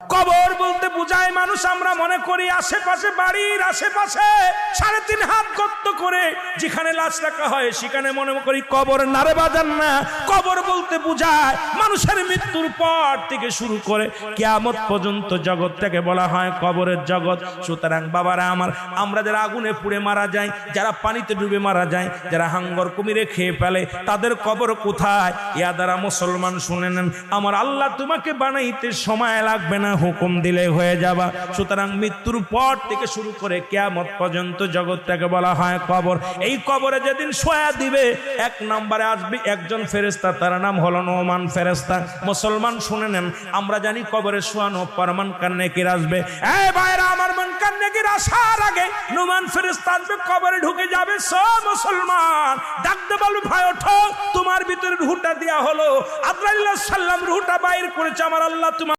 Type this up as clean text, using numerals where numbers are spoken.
কবর বলতে বোঝায় মানুষ আমরা মনে করি আশেপাশে, বাড়ির আশেপাশে 3.5 হাত গর্ত করে যেখানে লাশ রাখা হয় সেখানে মনে করি কবর। নারে বাজান না, কবর বলতে বোঝায় মানুষের মৃত্যুর পর থেকে শুরু করে কিয়ামত পর্যন্ত জগৎটাকে বলা হয় কবরের জগৎ। সুতরাং বাবারা আমার, আমরা যারা আগুনে পুড়ে মারা যায়, যারা পানিতে ডুবে মারা যায়, যারা হাঙ্গর কুমিরে খেয়ে ফেলে, তাদের কবর কোথায়? ইয়া দ্বারা মুসলমান শুনে নেন, আমার আল্লাহ তোমাকে বানাইতে সময় লাগবে না, হুকুম দিলে হয়ে যাবা। সুতরাং মৃত্যুর পর থেকে শুরু করে কিয়ামত পর্যন্ত জগৎটাকে বলা হয় কবর। এই কবরে যেদিন শোয়া দিবে, 1 নম্বরে আসবে একজন ফেরেশতা, তার নাম হলো নোমান ফেরেশতা। মুসলমান শুনে নেন, আমরা জানি কবরে শোয়ানো পর মুনকার নেকির আসবে। এই ভাইরা আমার, মুনকার নেকির আসার আগে নোমান ফেরেশতা আসবে, কবরে ঢুকে যাবে। সব মুসলমান ডাকতে বলবে, ভাই ওঠো, তোমার ভিতরে রূহটা দেয়া হলো। আজরাইল আলাইহিস সালাম রূহটা বাইর করেছে, আমার আল্লাহ তোমার